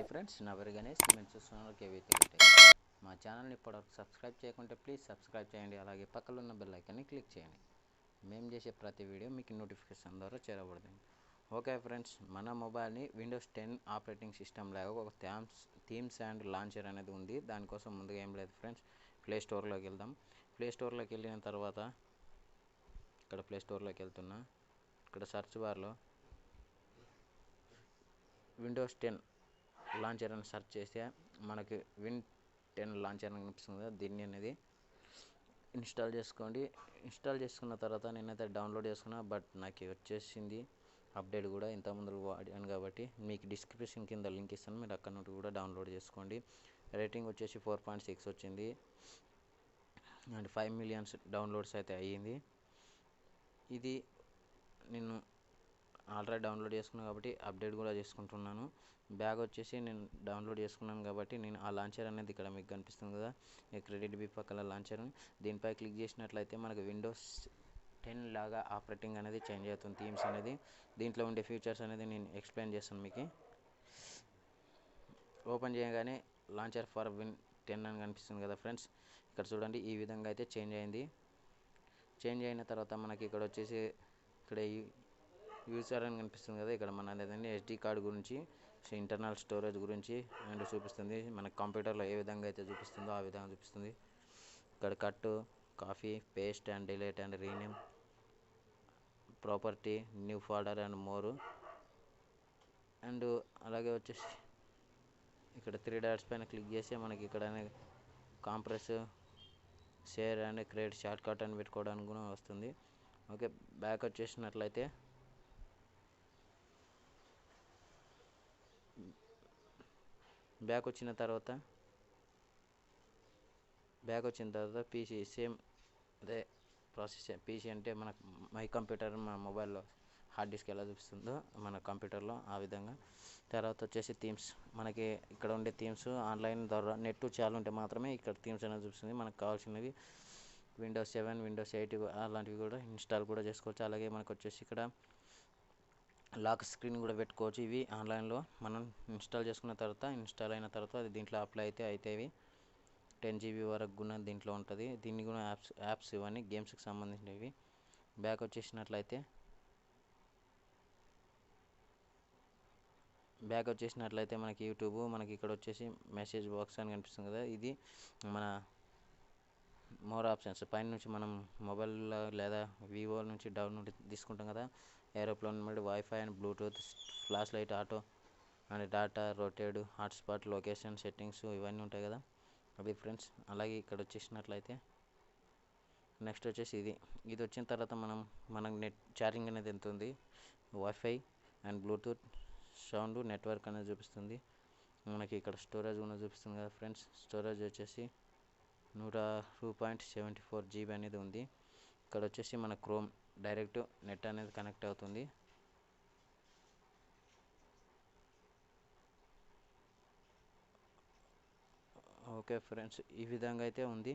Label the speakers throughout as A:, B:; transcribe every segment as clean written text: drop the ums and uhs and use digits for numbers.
A: Friends, నా పేరు గణేష్. మీరు చూస్తున్నారు కేవీ తెలుగు టెక్. మా ఛానల్ని ఇప్పటివరకు సబ్స్క్రైబ్ చేయకుంటే ప్లీజ్ సబ్స్క్రైబ్ చేయండి. అలాగే పక్కన ఉన్న బెల్ ఐకాన్ని క్లిక్ చేయండి. మేము చేసే ప్రతి వీడియో మీకు నోటిఫికేషన్ ద్వారా చేరబడుతుంది. ఓకే ఫ్రెండ్స్, మన మొబైల్ని విండోస్ 10 ఆపరేటింగ్ సిస్టమ్ లాగా ఒక థీమ్స్ అండ్ లాంచర్ అనేది ఉంది. దానికోసం ముందుగా ఏం లేదు ఫ్రెండ్స్, ప్లే స్టోర్లోకి వెళ్దాం. ప్లే స్టోర్లోకి వెళ్ళిన తర్వాత ఇక్కడ ప్లే స్టోర్లోకి వెళ్తున్నా. ఇక్కడ సెర్చ్ బార్లో విండోస్ 10 లాంచర్ అని సెర్చ్ చేస్తే మనకి విన్ 10 లాంచర్ అని కనిపిస్తుంది కదా, దీన్ని అనేది ఇన్స్టాల్ చేసుకోండి. ఇన్స్టాల్ చేసుకున్న తర్వాత నేనైతే డౌన్లోడ్ చేసుకున్నా, బట్ నాకు వచ్చేసింది అప్డేట్ కూడా. ఇంతకుముందు వాడాను కాబట్టి మీకు డిస్క్రిప్షన్ కింద లింక్ ఇస్తాను, మీరు అక్కడ నుండి కూడా డౌన్లోడ్ చేసుకోండి. రేటింగ్ వచ్చేసి 4.6 వచ్చింది అండ్ 5 మిలియన్స్ డౌన్లోడ్స్ అయితే అయ్యింది. ఇది నేను ఆల్రెడీ డౌన్లోడ్ చేసుకున్నాను కాబట్టి అప్డేట్ కూడా చేసుకుంటున్నాను. బ్యాగ్ వచ్చేసి నేను డౌన్లోడ్ చేసుకున్నాను కాబట్టి నేను ఆ లాంచర్ అనేది ఇక్కడ మీకు కనిపిస్తుంది కదా, క్రెడిట్ బి పక్కన లాంచర్, దీనిపై క్లిక్ చేసినట్లయితే మనకు విండోస్ 10 లాగా ఆపరేటింగ్ అనేది చేంజ్ అవుతుంది. థీమ్స్ అనేది దీంట్లో ఉండే ఫీచర్స్ అనేది నేను ఎక్స్ప్లెయిన్ చేస్తాను మీకు. ఓపెన్ చేయగానే లాంచర్ ఫర్ విన్ 10 అని కనిపిస్తుంది కదా ఫ్రెండ్స్. ఇక్కడ చూడండి, ఈ విధంగా అయితే చేంజ్ అయింది. చేంజ్ అయిన తర్వాత మనకి ఇక్కడ వచ్చేసి ఇక్కడ యూజర్ అని కనిపిస్తుంది కదా, ఇక్కడ మన ఏదైనా SD కార్డు గురించి, ఇంటర్నల్ స్టోరేజ్ గురించి అండ్ చూపిస్తుంది. మన కంప్యూటర్లో ఏ విధంగా అయితే చూపిస్తుందో ఆ విధంగా చూపిస్తుంది. ఇక్కడ cut, copy, paste and delete and rename, property, new folder and more. And అలాగే వచ్చేసి ఇక్కడ 3 డాట్స్ పైన క్లిక్ చేస్తే మనకి ఇక్కడ compress, share and create short cut అని పెట్టుకోవడానికి కూడా వస్తుంది. ఓకే, బ్యాక్ వచ్చేసినట్లయితే బ్యాక్ వచ్చిన తర్వాత పీసీ సేమ్ అదే ప్రాసెస్. పీసీ అంటే మన మై కంప్యూటర్, మన మొబైల్లో హార్డ్ డిస్క్ ఎలా చూపిస్తుందో మన కంప్యూటర్లో ఆ విధంగా. తర్వాత వచ్చేసి థీమ్స్, మనకి ఇక్కడ ఉండే థీమ్స్ ఆన్లైన్ ద్వారా నెట్ చాలా ఉంటే మాత్రమే ఇక్కడ థీమ్స్ అనేది చూపిస్తుంది. మనకు కావాల్సినవి విండోస్ 7, విండోస్ 8 అలాంటివి కూడా ఇన్స్టాల్ కూడా చేసుకోవచ్చు. అలాగే మనకు వచ్చేసి ఇక్కడ లాక్ స్క్రీన్ కూడా పెట్టుకోవచ్చు. ఇవి ఆన్లైన్లో మనం ఇన్స్టాల్ చేసుకున్న తర్వాత, ఇన్స్టాల్ అయిన తర్వాత అది దీంట్లో అప్లై అవుతాయి. 10 GB వరకు కూడా దీంట్లో ఉంటుంది. దీన్ని కూడా యాప్స్ ఇవన్నీ గేమ్స్కి సంబంధించినవి. బ్యాక్ వచ్చేసినట్లయితే మనకి యూట్యూబ్, మనకి ఇక్కడ వచ్చేసి మెసేజ్ బాక్స్ అని కనిపిస్తుంది కదా, ఇది మన మోర్ ఆప్షన్స్ పైన నుంచి మనం మొబైల్లో లేదా వివో నుంచి డౌన్లోడ్ తీసుకుంటాం కదా, aeroplane mode, wifi and Bluetooth, flash light, auto and data, rotate, hotspot, location settings ఇవన్నీ ఉంటాయి కదా, అది ఫ్రెండ్స్. అలాగే ఇక్కడ వచ్చేసినట్లయితే నెక్స్ట్ వచ్చేసి ఇది వచ్చిన తర్వాత మనకు నెట్ ఛార్జింగ్ అనేది ఎంత ఉంది, wifi and Bluetooth, sound, network అనేది చూపిస్తుంది. మనకి ఇక్కడ స్టోరేజ్ కూడా చూపిస్తుంది కదా ఫ్రెండ్స్. స్టోరేజ్ వచ్చేసి 102.74 GB అనేది ఉంది. ఇక్కడ వచ్చేసి మన క్రోమ్ డైరెక్ట్ నెట్ అనేది కనెక్ట్ అవుతుంది. ఓకే ఫ్రెండ్స్, ఈ విధంగా అయితే ఉంది.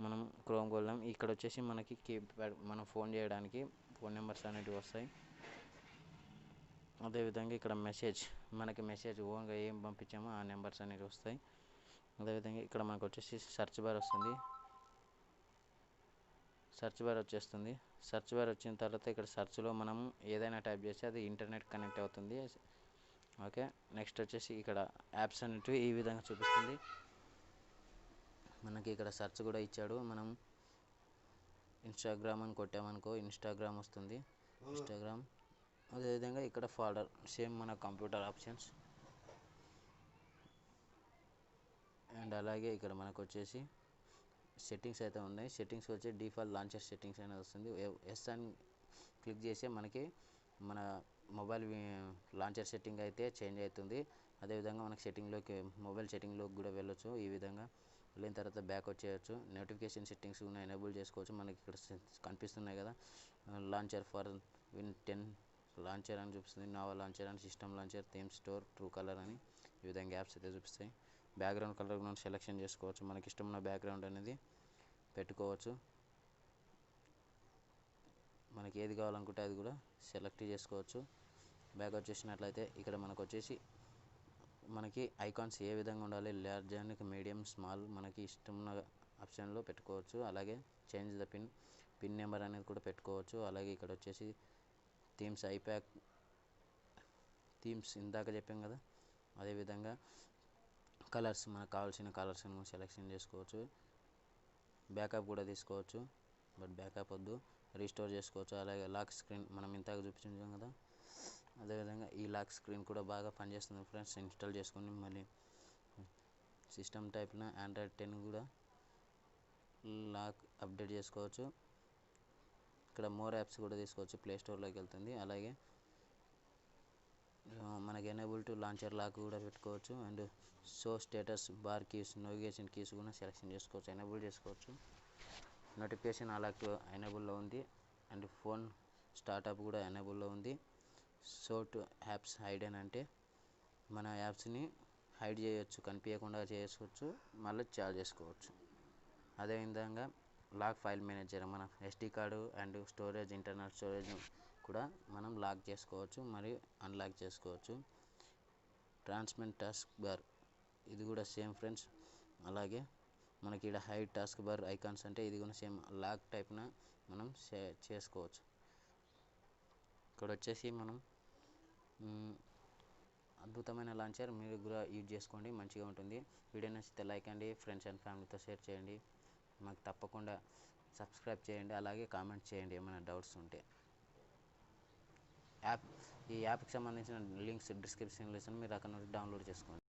A: మనం క్రోమ్కి వెళ్దాం. ఇక్కడ వచ్చేసి మనకి కీప్యాడ్, మనం ఫోన్ చేయడానికి ఫోన్ నెంబర్స్ అనేవి వస్తాయి. అదేవిధంగా ఇక్కడ మనకి మెసేజ్ ఓన్గా ఏం పంపించామో ఆ నెంబర్స్ అనేవి వస్తాయి. అదేవిధంగా ఇక్కడ మనకు వచ్చేసి సెర్చ్ బార్ వస్తుంది. సెర్చ్ బార్ వచ్చిన తర్వాత ఇక్కడ సెర్చ్లో మనం ఏదైనా టైప్ చేస్తే అది ఇంటర్నెట్ కనెక్ట్ అవుతుంది. ఓకే, నెక్స్ట్ వచ్చేసి ఇక్కడ యాప్స్ అనేటివి ఈ విధంగా చూపిస్తుంది. మనకి ఇక్కడ సెర్చ్ కూడా ఇచ్చాడు. మనం ఇన్స్టాగ్రామ్ అని కొట్టామనుకో ఇన్స్టాగ్రామ్ వస్తుంది, ఇన్స్టాగ్రామ్. అదేవిధంగా ఇక్కడ ఫోల్డర్ సేమ్ మన కంప్యూటర్ ఆప్షన్స్. అండ్ అలాగే ఇక్కడ మనకు వచ్చేసి సెట్టింగ్స్ అయితే ఉన్నాయి. సెట్టింగ్స్ వచ్చి డిఫాల్ట్ లాంచర్ సెట్టింగ్స్ అనేది వస్తుంది. ఎస్ అని క్లిక్ చేస్తే మనకి మన మొబైల్ లాంచర్ సెట్టింగ్ అయితే చేంజ్ అవుతుంది. అదేవిధంగా మనకి మొబైల్ సెట్టింగ్లోకి కూడా వెళ్ళొచ్చు. ఈ విధంగా వెళ్ళిన తర్వాత బ్యాక్ వచ్చేయచ్చు. నోటిఫికేషన్ సెట్టింగ్స్ కూడా ఎనేబుల్ చేసుకోవచ్చు. మనకి ఇక్కడ కనిపిస్తున్నాయి కదా, లాంచర్ ఫర్ విన్ 10 లాంచర్ అని చూపిస్తుంది, నావా లాంచర్ అని, system launcher, theme store, true colour అని ఈ విధంగా యాప్స్ అయితే చూపిస్తాయి. బ్యాక్గ్రౌండ్ కలర్ కూడా సెలెక్షన్ చేసుకోవచ్చు. మనకి ఇష్టమైన బ్యాక్గ్రౌండ్ అనేది పెట్టుకోవచ్చు. మనకి ఏది కావాలనుకుంటే అది కూడా సెలెక్ట్ చేసుకోవచ్చు. బ్యాక్ వచ్చేసినట్లయితే ఇక్కడ మనకు వచ్చేసి మనకి ఐకాన్స్ ఏ విధంగా ఉండాలి, లార్జ్ అండ్ మీడియం, స్మాల్ మనకి ఇష్టమున్న ఆప్షన్లో పెట్టుకోవచ్చు. అలాగే చేంజ్ ద పిన్ నెంబర్ అనేది కూడా పెట్టుకోవచ్చు. అలాగే ఇక్కడ వచ్చేసి థీమ్స్ ఇందాక చెప్పాం కదా, అదేవిధంగా కలర్స్ మనకు కావాల్సిన కలర్స్ని సెలెక్షన్ చేసుకోవచ్చు. బ్యాకప్ కూడా తీసుకోవచ్చు, బట్ బ్యాకప్ వద్దు, రీస్టోర్ చేసుకోవచ్చు. అలాగే లాక్ స్క్రీన్ మనం ఇంతగా చూపించాం కదా, అదేవిధంగా ఈ లాక్ స్క్రీన్ కూడా బాగా పనిచేస్తుంది ఫ్రెండ్స్. ఇన్స్టాల్ చేసుకొని మళ్ళీ సిస్టమ్ టైప్న ఆండ్రాయిడ్ 10 కూడా లాక్ అప్డేట్ చేసుకోవచ్చు. ఇక్కడ మోర్ యాప్స్ కూడా తీసుకోవచ్చు, ప్లే స్టోర్లోకి వెళ్తుంది. అలాగే మనకి ఎనేబుల్ టు లాంచర్ లాక్ కూడా పెట్టుకోవచ్చు. And show status bar keys, navigation keys కూడా సెలెక్షన్ చేసుకోవచ్చు, ఎనేబుల్ చేసుకోవచ్చు. నోటిఫికేషన్ అలాక్ ఎనేబుల్లో ఉంది. అండ్ ఫోన్ స్టార్ట్అప్ కూడా ఎనేబుల్లో ఉంది. షో టు యాప్స్ హైడెన్ అంటే మన యాప్స్ని హైడ్ చేయొచ్చు, కనిపించకుండా చేసుకోవచ్చు, మళ్ళీ చార్జ్ చేసుకోవచ్చు. అదేవిధంగా లాక్ ఫైల్ మేనేజర్, మన SD card and storage, internal storage కూడా మనం లాక్ చేసుకోవచ్చు మరియు అన్లాక్ చేసుకోవచ్చు. ట్రాన్స్మిట్ టాస్క్ బార్ ఇది కూడా సేమ్ ఫ్రెండ్స్. అలాగే మనకి ఇక్కడ హైడ్ టాస్క్ బార్ ఐకాన్స్ అంటే ఇది కూడా సేమ్ లాక్ టైప్న మనం చేసుకోవచ్చు. ఇక్కడ వచ్చేసి మనం అద్భుతమైన లాంచర్, మీరు కూడా యూజ్ చేసుకోండి, మంచిగా ఉంటుంది. వీడియో నచ్చితే లైక్ అండి, ఫ్రెండ్స్ అండ్ ఫ్యామిలీతో షేర్ చేయండి, మాకు తప్పకుండా సబ్స్క్రైబ్ చేయండి. అలాగే కామెంట్ చేయండి ఏమైనా డౌట్స్ ఉంటే. ఈ యాప్కి సంబంధించిన లింక్స్ డిస్క్రిప్షన్లో ఇస్తాను, మీరు అక్కడ నుంచి డౌన్లోడ్ చేసుకోండి.